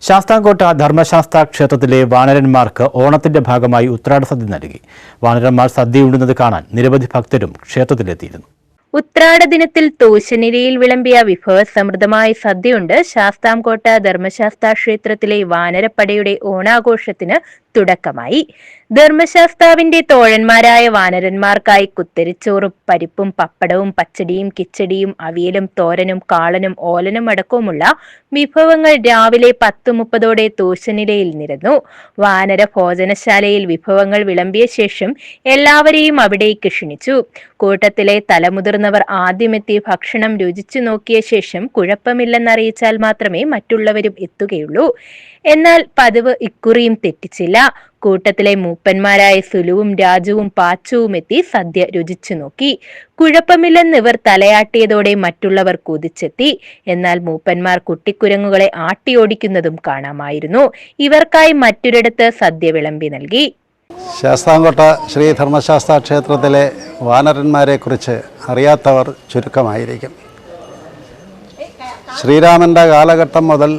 ശാസ്താംകോട്ട ധർമ്മശാസ്ത്ര ക്ഷേത്രത്തിലെ വാനരന്മാർക്ക് ഓണത്തിന്റെ ഭാഗമായി ഉത്രാട സദ്യ നൽകി. വാനരന്മാർ സദ്യയുണ്ടുന്നത് കാണാൻ നിരവധി ഭക്തരും ക്ഷേത്രത്തിലെത്തിയിരുന്നു. ഉത്രാട ദിനത്തിൽ തൂശനിരയിൽ വിളമ്പിയ വിഭവസമൃദ്ധമായ സദ്യയുണ്ട് ശാസ്താംകോട്ട ധർമ്മശാസ്ത്ര ക്ഷേത്രത്തിലെ വാനരപ്പടയുടെ ഓണാഘോഷത്തിന് തുടക്കമായി. ധർമ്മശാസ്താവിന്റെ തോഴന്മാരായ വാനരന്മാർക്കായി കുത്തരിച്ചോറും പരിപ്പും പപ്പടവും പച്ചടിയും കിച്ചടിയും അവിയലും തോരനും കാളനും ഓലനും അടക്കവുമുള്ള വിഭവങ്ങൾ രാവിലെ 10:30 തൂശനിലയിൽ നിരന്നു. വാനര ഭോജനശാലയിൽ വിഭവങ്ങൾ വിളമ്പിയ ശേഷം എല്ലാവരെയും അവിടേക്ക് ക്ഷണിച്ചു. കൂട്ടത്തിലെ തലമുതിർന്നവർ ആദ്യമെത്തി ഭക്ഷണം രുചിച്ചു നോക്കിയ ശേഷം കുഴപ്പമില്ലെന്നറിയിച്ചാൽ മാത്രമേ മറ്റുള്ളവരും എത്തുകയുള്ളൂ. എന്നാൽ പതിവ് ഇക്കുറിയും തെറ്റിച്ചില്ല. കൂട്ടത്തിലെ മൂപ്പന്മാരായ സുലുവും രാജുവും പാച്ചുവും എത്തി സദ്യ രുചിച്ചു നോക്കി. കുഴപ്പമില്ലെന്ന് ഇവർ തലയാട്ടിയതോടെ മറ്റുള്ളവർ കുതിച്ചെത്തി. എന്നാൽ മൂപ്പന്മാർ കുട്ടിക്കുരങ്ങുകളെ ആട്ടിയോടിക്കുന്നതും കാണാമായിരുന്നു. ഇവർക്കായി മറ്റൊരിടത്ത് സദ്യ വിളമ്പി നൽകി. ശാസ്താംകോട്ട ശ്രീ ധർമ്മശാസ്ത്ര ക്ഷേത്രത്തിലെ വാനരന്മാരെക്കുറിച്ച് അറിയാത്തവർ ചുരുക്കമായിരിക്കും. ശ്രീരാമൻ്റെ കാലഘട്ടം മുതൽ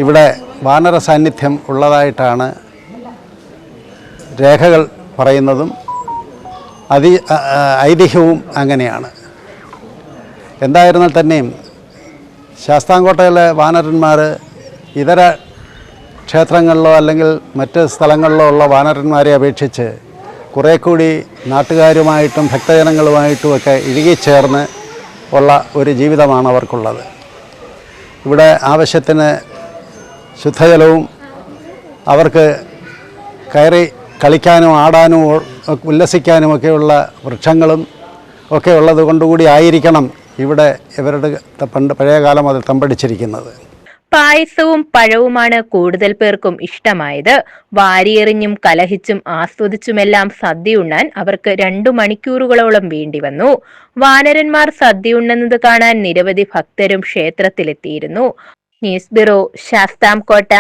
ഇവിടെ വാനര സാന്നിധ്യം ഉള്ളതായിട്ടാണ് രേഖകൾ പറയുന്നതും ഐതിഹ്യവും അങ്ങനെയാണ്. എന്തായിരുന്നാൽ തന്നെയും ശാസ്താംകോട്ടയിലെ വാനരന്മാർ ഇതര ക്ഷേത്രങ്ങളിലോ അല്ലെങ്കിൽ മറ്റ് സ്ഥലങ്ങളിലോ ഉള്ള വാനരന്മാരെ അപേക്ഷിച്ച് കുറേ കൂടി നാട്ടുകാരുമായിട്ടും ഭക്തജനങ്ങളുമായിട്ടുമൊക്കെ ഇഴുകിച്ചേർന്ന് ഉള്ള ഒരു ജീവിതമാണ് അവർക്കുള്ളത്. ഇവിടെ ആവശ്യത്തിന് ശുദ്ധജലവും അവർക്ക് കയറി കളിക്കാനും ആടാനും ഉല്ലസിക്കാനുമൊക്കെയുള്ള വൃക്ഷങ്ങളും ഒക്കെ ഉള്ളത് കൊണ്ടുകൂടി ആയിരിക്കണം ഇവിടെ ഇവരുടെ പഴയ കാലം അത് തമ്പടിച്ചിരിക്കുന്നത്. പായസവും പഴവുമാണ് കൂടുതൽ പേർക്കും ഇഷ്ടമായത്. വാരിയെറിഞ്ഞും കലഹിച്ചും ആസ്വദിച്ചുമെല്ലാം സദ്യയുണ്ണാൻ അവർക്ക് 2 മണിക്കൂറുകളോളം വേണ്ടി വന്നു. വാനരന്മാർ സദ്യയുണ്ണുന്നത് കാണാൻ നിരവധി ഭക്തരും ക്ഷേത്രത്തിലെത്തിയിരുന്നു. News bureau, Sasthamkotta.